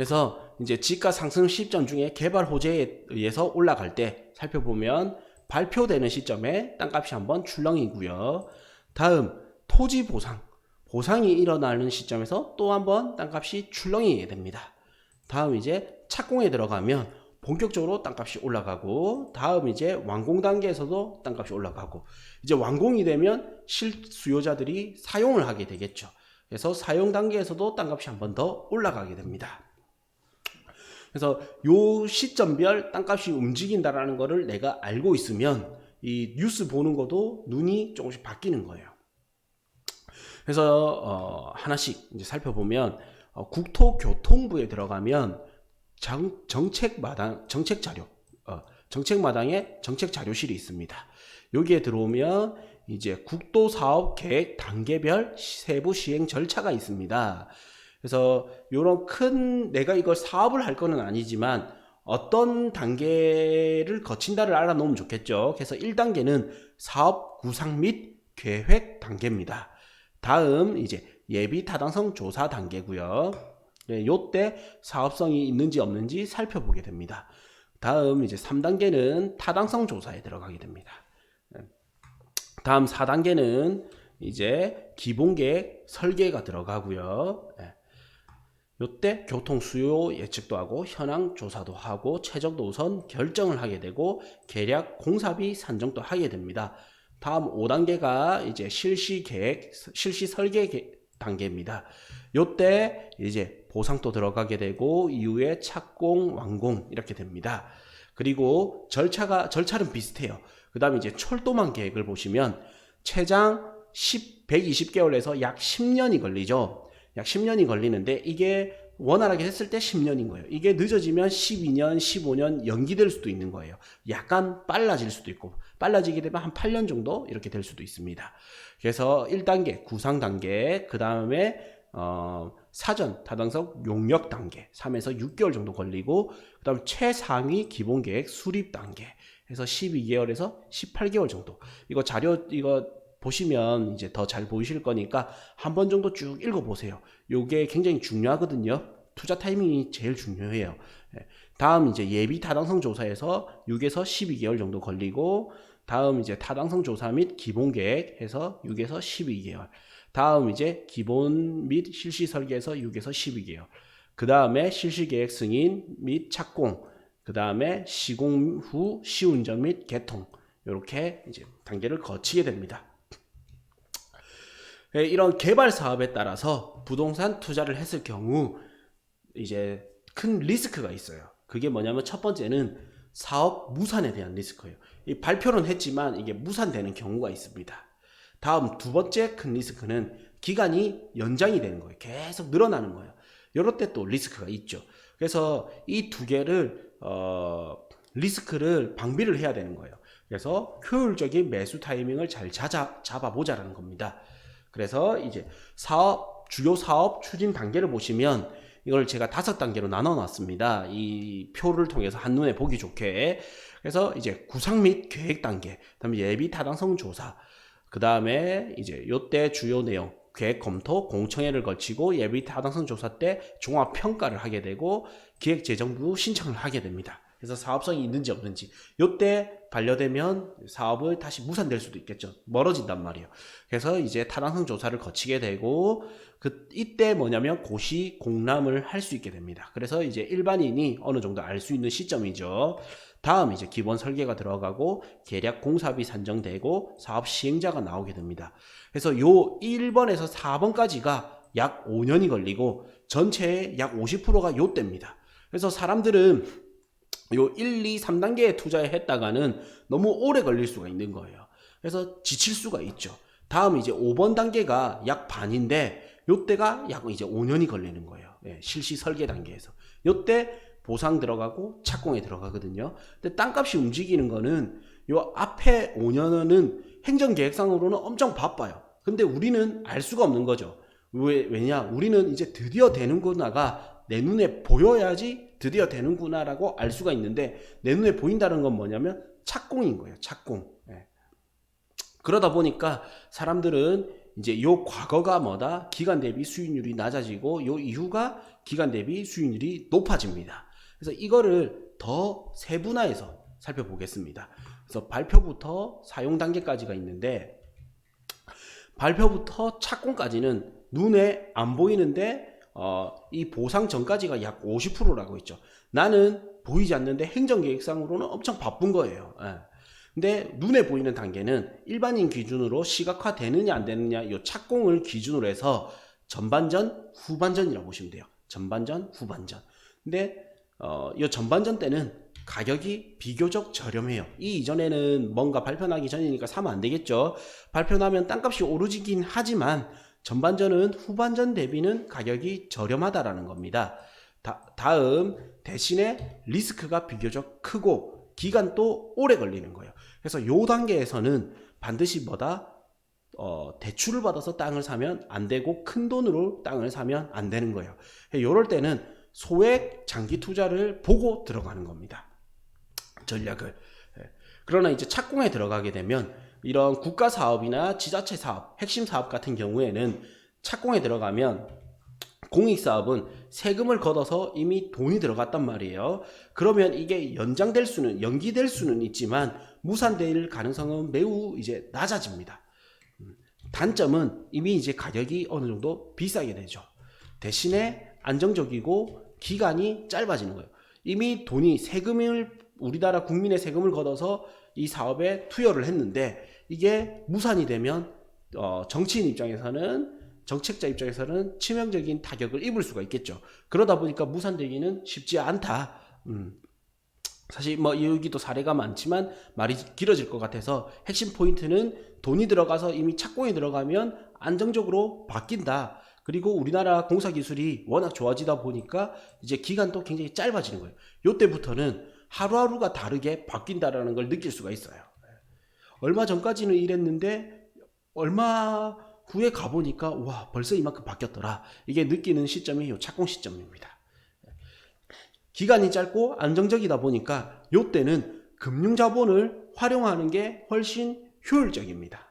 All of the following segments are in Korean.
그래서 이제 지가 상승 시점 중에 개발 호재에 의해서 올라갈 때 살펴보면 발표되는 시점에 땅값이 한번 출렁이고요. 다음 토지 보상이 일어나는 시점에서 또 한번 땅값이 출렁이게 됩니다. 다음 이제 착공에 들어가면 본격적으로 땅값이 올라가고, 다음 이제 완공 단계에서도 땅값이 올라가고, 이제 완공이 되면 실수요자들이 사용을 하게 되겠죠. 그래서 사용 단계에서도 땅값이 한번 더 올라가게 됩니다. 그래서 요 시점별 땅값이 움직인다라는 거를 내가 알고 있으면 이 뉴스 보는 것도 눈이 조금씩 바뀌는 거예요. 그래서 하나씩 이제 살펴보면 국토교통부에 들어가면 정책마당에 정책자료실이 있습니다. 여기에 들어오면 이제 국도사업계획 단계별 세부 시행 절차가 있습니다. 그래서 요런 내가 이걸 사업을 할 거는 아니지만 어떤 단계를 거친다를 알아놓으면 좋겠죠. 그래서 1단계는 사업 구상 및 계획 단계입니다. 다음 이제 예비 타당성 조사 단계고요. 요때 사업성이 있는지 없는지 살펴보게 됩니다. 다음 이제 3단계는 타당성 조사에 들어가게 됩니다. 다음 4단계는 이제 기본계획 설계가 들어가고요. 요때 교통 수요 예측도 하고 현황 조사도 하고 최적 노선 결정을 하게 되고 계략 공사비 산정도 하게 됩니다. 다음 5단계가 이제 실시 설계 단계입니다. 요때 이제 보상도 들어가게 되고 이후에 착공, 완공 이렇게 됩니다. 그리고 절차는 비슷해요. 그 다음에 이제 철도망 계획을 보시면 최장 120개월에서 약 10년이 걸리죠. 약 10년이 걸리는데 이게 원활하게 했을 때 10년인 거예요. 이게 늦어지면 12년, 15년 연기될 수도 있는 거예요. 약간 빨라질 수도 있고, 빨라지게 되면 한 8년 정도 이렇게 될 수도 있습니다. 그래서 1단계 구상 단계, 그 다음에 사전 타당성 용역 단계 3에서 6개월 정도 걸리고, 그 다음 최상위 기본계획 수립 단계 해서 12개월에서 18개월 정도. 이거 보시면 이제 더 잘 보이실 거니까 한 번 정도 쭉 읽어보세요. 요게 굉장히 중요하거든요. 투자 타이밍이 제일 중요해요. 다음 이제 예비 타당성 조사에서 6에서 12개월 정도 걸리고, 다음 이제 타당성 조사 및 기본 계획 해서 6에서 12개월. 다음 이제 기본 및 실시 설계에서 6에서 12개월. 그 다음에 실시 계획 승인 및 착공. 그 다음에 시공 후 시운전 및 개통. 이렇게 이제 단계를 거치게 됩니다. 이런 개발 사업에 따라서 부동산 투자를 했을 경우 이제 큰 리스크가 있어요. 그게 뭐냐면 첫 번째는 사업 무산에 대한 리스크예요. 이 발표는 했지만 이게 무산되는 경우가 있습니다. 다음 두 번째 큰 리스크는 기간이 연장이 되는 거예요. 계속 늘어나는 거예요. 이럴 때 또 리스크가 있죠. 그래서 이 두 개를 리스크를 방비를 해야 되는 거예요. 그래서 효율적인 매수 타이밍을 잘 잡아보자라는 겁니다. 그래서 이제 주요 사업 추진 단계를 보시면 이걸 제가 5단계로 나눠 놨습니다. 이 표를 통해서 한눈에 보기 좋게. 그래서 이제 구상 및 계획 단계, 그다음에 예비 타당성 조사, 그 다음에 이제 요때 주요 내용, 계획 검토, 공청회를 거치고 예비 타당성 조사 때 종합 평가를 하게 되고 기획재정부 신청을 하게 됩니다. 그래서 사업성이 있는지 없는지, 요때 반려되면 사업을 다시 무산될 수도 있겠죠. 멀어진단 말이에요. 그래서 이제 타당성 조사를 거치게 되고, 이때 뭐냐면 고시 공람을 할 수 있게 됩니다. 그래서 이제 일반인이 어느 정도 알 수 있는 시점이죠. 다음 이제 기본 설계가 들어가고 계략 공사비 산정되고 사업 시행자가 나오게 됩니다. 그래서 요 1번에서 4번까지가 약 5년이 걸리고 전체의 약 50%가 요때입니다. 그래서 사람들은 요 1, 2, 3단계에 투자했다가는 너무 오래 걸릴 수가 있는 거예요. 그래서 지칠 수가 있죠. 다음 이제 5번 단계가 약 반인데 요때가 약 이제 5년이 걸리는 거예요. 실시 설계 단계에서. 요때 보상 들어가고 착공에 들어가거든요. 근데 땅값이 움직이는 거는 요 앞에 5년은 행정계획상으로는 엄청 바빠요. 근데 우리는 알 수가 없는 거죠. 왜냐? 우리는 이제 드디어 되는구나가 내 눈에 보여야지 드디어 되는구나라고 알 수가 있는데, 내 눈에 보인다는 건 뭐냐면 착공인 거예요. 착공. 그러다 보니까 사람들은 이제 요 과거가 뭐다? 기간 대비 수익률이 낮아지고 요 이후가 기간 대비 수익률이 높아집니다. 그래서 이거를 더 세분화해서 살펴보겠습니다. 그래서 발표부터 사용 단계까지가 있는데, 발표부터 착공까지는 눈에 안 보이는데 이 보상 전까지가 약 50%라고 있죠. 나는 보이지 않는데 행정계획상으로는 엄청 바쁜 거예요. 예. 근데 눈에 보이는 단계는 일반인 기준으로 시각화되느냐 안 되느냐 이 착공을 기준으로 해서 전반전, 후반전이라고 보시면 돼요. 전반전, 후반전. 근데 이 전반전 때는 가격이 비교적 저렴해요. 이 이전에는 뭔가 발표 나기 전이니까 사면 안 되겠죠. 발표 나면 땅값이 오르긴 하지만 전반전은 후반전 대비는 가격이 저렴하다라는 겁니다. 다음, 대신에 리스크가 비교적 크고 기간도 오래 걸리는 거예요. 그래서 요 단계에서는 반드시 대출을 받아서 땅을 사면 안 되고 큰 돈으로 땅을 사면 안 되는 거예요. 요럴 때는 소액 장기 투자를 보고 들어가는 겁니다. 전략을. 그러나 이제 착공에 들어가게 되면 이런 국가 사업이나 지자체 사업, 핵심 사업 같은 경우에는 착공에 들어가면 공익 사업은 세금을 걷어서 이미 돈이 들어갔단 말이에요. 그러면 이게 연기될 수는 있지만 무산될 가능성은 매우 이제 낮아집니다. 단점은 이미 이제 가격이 어느 정도 비싸게 되죠. 대신에 안정적이고 기간이 짧아지는 거예요. 이미 우리나라 국민의 세금을 걷어서 이 사업에 투여를 했는데 이게 무산이 되면 정치인 입장에서는, 정책자 입장에서는 치명적인 타격을 입을 수가 있겠죠. 그러다 보니까 무산되기는 쉽지 않다. 사실 여기도 사례가 많지만 말이 길어질 것 같아서 핵심 포인트는 돈이 들어가서 이미 착공에 들어가면 안정적으로 바뀐다. 그리고 우리나라 공사 기술이 워낙 좋아지다 보니까 이제 기간도 굉장히 짧아지는 거예요. 요때부터는 하루하루가 다르게 바뀐다라는 걸 느낄 수가 있어요. 얼마 전까지는 이랬는데 얼마 후에 가보니까 와, 벌써 이만큼 바뀌었더라. 이게 느끼는 시점이 요 착공 시점입니다. 기간이 짧고 안정적이다 보니까 요때는 금융자본을 활용하는 게 훨씬 효율적입니다.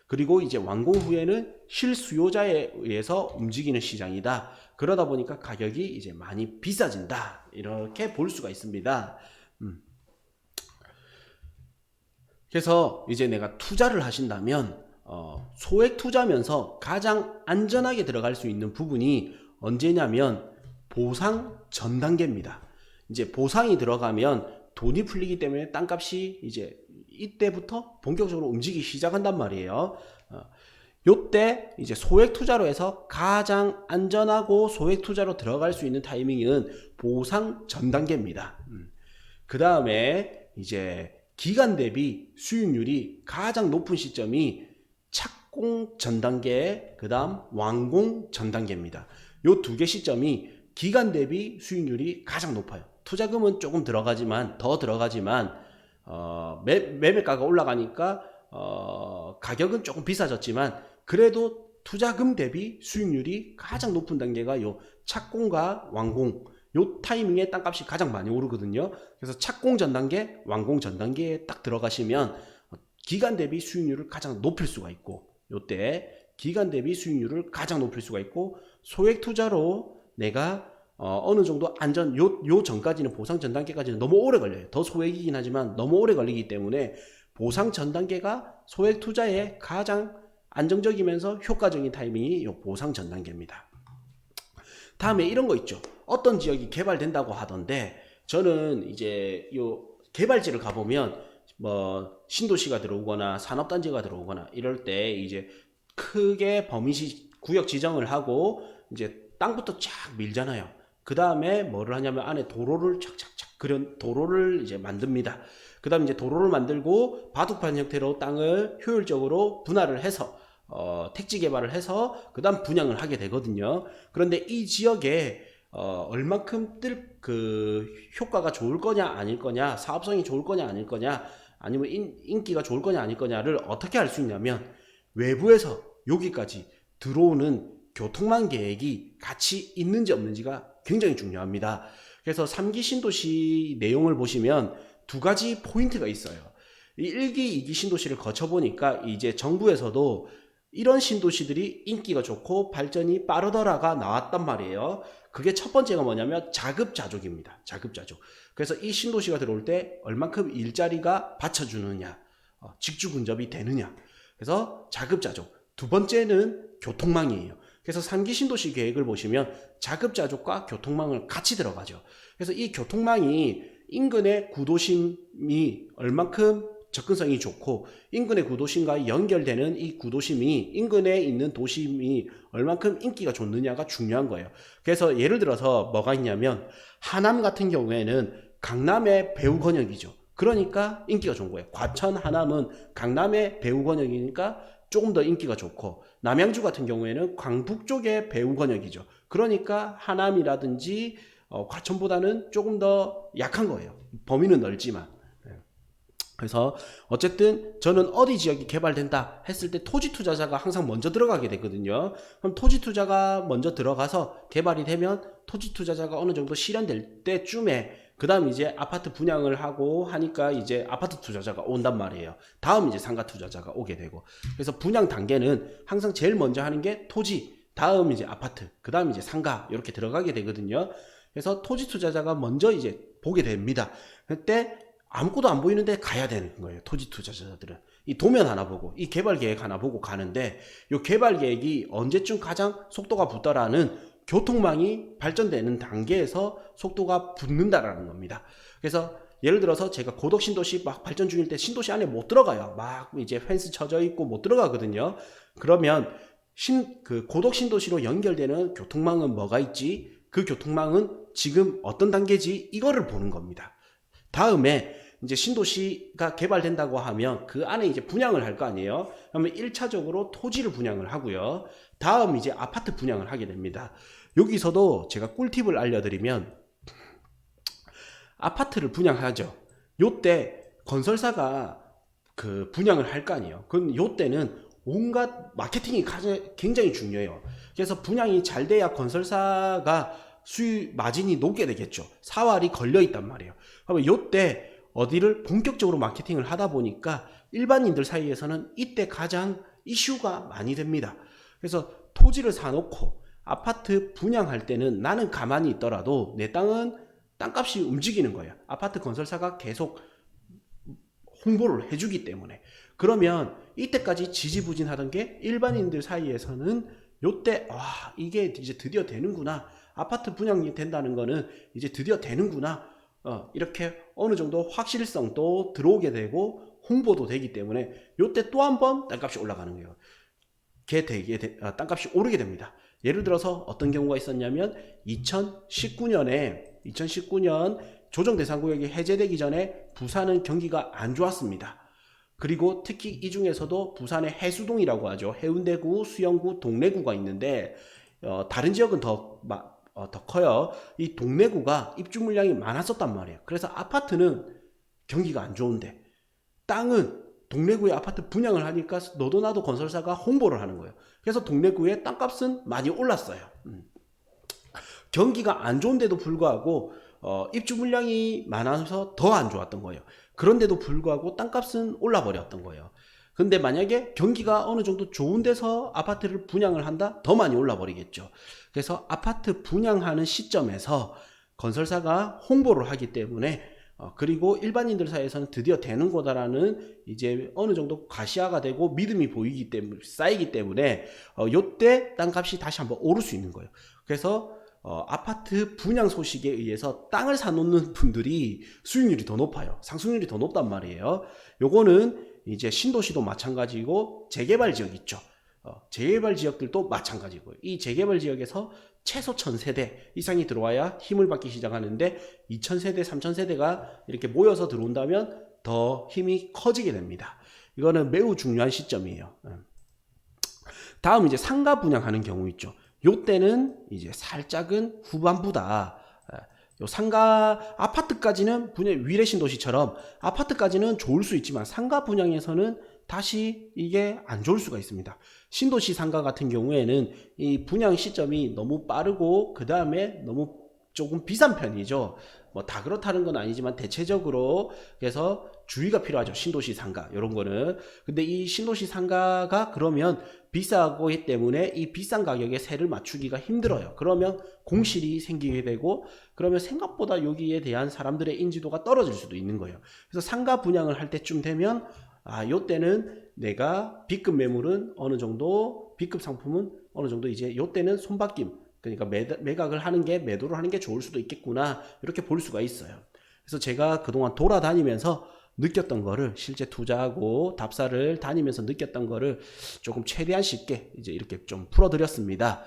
그리고 이제 완공 후에는 실수요자에 의해서 움직이는 시장이다. 그러다 보니까 가격이 이제 많이 비싸진다. 이렇게 볼 수가 있습니다. 그래서 이제 내가 투자를 하신다면 소액 투자면서 가장 안전하게 들어갈 수 있는 부분이 언제냐면 보상 전 단계입니다. 이제 보상이 들어가면 돈이 풀리기 때문에 땅값이 이제 이때부터 본격적으로 움직이기 시작한단 말이에요. 요때 이제 소액 투자로 해서 가장 안전하고 소액 투자로 들어갈 수 있는 타이밍은 보상 전 단계입니다. 그 다음에 이제 기간 대비 수익률이 가장 높은 시점이 착공 전 단계, 그 다음 완공 전 단계입니다. 요 두 개 시점이 기간 대비 수익률이 가장 높아요. 투자금은 조금 들어가지만 매매가가 올라가니까 가격은 조금 비싸졌지만 그래도 투자금 대비 수익률이 가장 높은 단계가 요 착공과 완공, 요 타이밍에 땅값이 가장 많이 오르거든요. 그래서 착공 전 단계, 완공 전 단계에 딱 들어가시면 기간 대비 수익률을 가장 높일 수가 있고, 요때 기간 대비 수익률을 가장 높일 수가 있고, 소액 투자로 내가 어느 정도 요 전까지는 보상 전 단계까지는 너무 오래 걸려요. 더 소액이긴 하지만 너무 오래 걸리기 때문에 보상 전 단계가 소액 투자에 가장 안정적이면서 효과적인 타이밍이 요 보상 전 단계입니다. 다음에 이런 거 있죠. 어떤 지역이 개발된다고 하던데, 저는 이제 요 개발지를 가보면 신도시가 들어오거나 산업단지가 들어오거나 이럴 때 이제 크게 구역 지정을 하고 이제 땅부터 쫙 밀잖아요. 그 다음에 뭐를 하냐면 안에 도로를 착착착 그런 도로를 이제 만듭니다. 그 다음에 이제 도로를 만들고 바둑판 형태로 땅을 효율적으로 분할을 해서 택지 개발을 해서 그 다음 분양을 하게 되거든요. 그런데 이 지역에 얼만큼 효과가 좋을 거냐 아닐 거냐, 사업성이 좋을 거냐 아닐 거냐, 아니면 인기가 좋을 거냐 아닐 거냐를 어떻게 알 수 있냐면 외부에서 여기까지 들어오는 교통망 계획이 같이 있는지 없는지가 굉장히 중요합니다. 그래서 3기 신도시 내용을 보시면 두 가지 포인트가 있어요. 이 1기, 2기 신도시를 거쳐보니까 이제 정부에서도 이런 신도시들이 인기가 좋고 발전이 빠르더라가 나왔단 말이에요. 그게 첫 번째가 뭐냐면 자급자족입니다. 자급자족. 그래서 이 신도시가 들어올 때 얼만큼 일자리가 받쳐주느냐, 직주근접이 되느냐. 그래서 자급자족. 두 번째는 교통망이에요. 그래서 3기 신도시 계획을 보시면 자급자족과 교통망을 같이 들어가죠. 그래서 이 교통망이 인근의 구도심이 얼만큼 접근성이 좋고 인근의 구도심과 연결되는 이 구도심이 인근에 있는 도심이 얼만큼 인기가 좋느냐가 중요한 거예요. 그래서 예를 들어서 뭐가 있냐면 하남 같은 경우에는 강남의 배후 권역이죠. 그러니까 인기가 좋은 거예요. 과천, 하남은 강남의 배후 권역이니까 조금 더 인기가 좋고, 남양주 같은 경우에는 광북 쪽의 배후 권역이죠. 그러니까 하남이라든지 과천보다는 조금 더 약한 거예요. 범위는 넓지만. 그래서 어쨌든 저는 어디 지역이 개발된다 했을 때 토지 투자자가 항상 먼저 들어가게 되거든요. 그럼 토지 투자가 먼저 들어가서 개발이 되면 토지 투자자가 어느 정도 실현될 때쯤에 그 다음 이제 아파트 분양을 하고 하니까 이제 아파트 투자자가 온단 말이에요. 다음 이제 상가 투자자가 오게 되고. 그래서 분양 단계는 항상 제일 먼저 하는 게 토지, 다음 이제 아파트, 그 다음 이제 상가 이렇게 들어가게 되거든요. 그래서 토지 투자자가 먼저 이제 보게 됩니다. 그때 아무것도 안 보이는데 가야 되는 거예요. 토지 투자자들은. 이 도면 하나 보고, 이 개발 계획 하나 보고 가는데, 이 개발 계획이 언제쯤 가장 속도가 붙더라는 교통망이 발전되는 단계에서 속도가 붙는다라는 겁니다. 그래서 예를 들어서 제가 고덕 신도시 막 발전 중일 때 신도시 안에 못 들어가요. 막 이제 펜스 쳐져 있고 못 들어가거든요. 그러면 그 고덕 신도시로 연결되는 교통망은 뭐가 있지? 그 교통망은 지금 어떤 단계지? 이거를 보는 겁니다. 다음에 이제 신도시가 개발된다고 하면 그 안에 이제 분양을 할 거 아니에요. 그러면 1차적으로 토지를 분양을 하고요. 다음 이제 아파트 분양을 하게 됩니다. 여기서도 제가 꿀팁을 알려드리면 아파트를 분양하죠. 요때 건설사가 그 분양을 할 거 아니에요. 그럼 요때는 온갖 마케팅이 굉장히 중요해요. 그래서 분양이 잘 돼야 건설사가 수익 마진이 높게 되겠죠. 사활이 걸려 있단 말이에요. 그러면 요때 어디를 본격적으로 마케팅을 하다 보니까 일반인들 사이에서는 이때 가장 이슈가 많이 됩니다. 그래서 토지를 사놓고 아파트 분양할 때는 나는 가만히 있더라도 내 땅은 땅값이 움직이는 거예요. 아파트 건설사가 계속 홍보를 해주기 때문에. 그러면 이때까지 지지부진하던 게 일반인들 사이에서는 요때 이게 이제 드디어 되는구나. 아파트 분양이 된다는 거는 이제 드디어 되는구나. 이렇게 어느 정도 확실성도 들어오게 되고 홍보도 되기 때문에 요때 또 한 번 땅값이 올라가는 거예요. 땅값이 오르게 됩니다. 예를 들어서 어떤 경우가 있었냐면 2019년 조정대상구역이 해제되기 전에 부산은 경기가 안 좋았습니다. 그리고 특히 이 중에서도 부산의 해수동이라고 하죠. 해운대구, 수영구, 동래구가 있는데 다른 지역은 더 커요. 이 동래구가 입주 물량이 많았었단 말이에요. 그래서 아파트는 경기가 안 좋은데 땅은 동래구에 아파트 분양을 하니까 너도 나도 건설사가 홍보를 하는 거예요. 그래서 동래구의 땅값은 많이 올랐어요. 경기가 안 좋은데도 불구하고 입주 물량이 많아서 더 안 좋았던 거예요. 그런데도 불구하고 땅값은 올라버렸던 거예요. 근데 만약에 경기가 어느 정도 좋은 데서 아파트를 분양을 한다? 더 많이 올라버리겠죠. 그래서 아파트 분양하는 시점에서 건설사가 홍보를 하기 때문에 그리고 일반인들 사이에서는 드디어 되는 거다라는 이제 어느 정도 가시화가 되고 믿음이 보이기 때문에 쌓이기 때문에 요때 땅값이 다시 한번 오를 수 있는 거예요. 그래서 아파트 분양 소식에 의해서 땅을 사놓는 분들이 수익률이 더 높아요. 상승률이 더 높단 말이에요. 요거는 이제 신도시도 마찬가지고 재개발 지역 있죠. 재개발 지역들도 마찬가지고요. 이 재개발 지역에서 최소 1000세대 이상이 들어와야 힘을 받기 시작하는데 2000세대, 3000세대가 이렇게 모여서 들어온다면 더 힘이 커지게 됩니다. 이거는 매우 중요한 시점이에요. 다음 이제 상가 분양하는 경우 있죠. 요때는 이제 살짝은 후반부다. 요 상가 아파트까지는 분양 위례 신도시처럼 아파트까지는 좋을 수 있지만 상가 분양에서는 다시 이게 안 좋을 수가 있습니다. 신도시 상가 같은 경우에는 이 분양 시점이 너무 빠르고 그 다음에 너무 조금 비싼 편이죠. 뭐 다 그렇다는 건 아니지만 대체적으로 그래서 주의가 필요하죠. 신도시 상가 이런 거는. 근데 이 신도시 상가가 그러면 비싸고 하기 때문에 이 비싼 가격에 세를 맞추기가 힘들어요. 그러면 공실이 생기게 되고 그러면 생각보다 여기에 대한 사람들의 인지도가 떨어질 수도 있는 거예요. 그래서 상가 분양을 할 때쯤 되면 요때는 내가 B급 매물은 어느 정도, B급 상품은 어느 정도 이제 요때는 손바뀜, 그러니까 매각을 하는 게, 매도를 하는 게 좋을 수도 있겠구나, 이렇게 볼 수가 있어요. 그래서 제가 그동안 돌아다니면서 느꼈던 거를, 실제 투자하고 답사를 다니면서 느꼈던 거를 조금 최대한 쉽게 이제 이렇게 좀 풀어드렸습니다.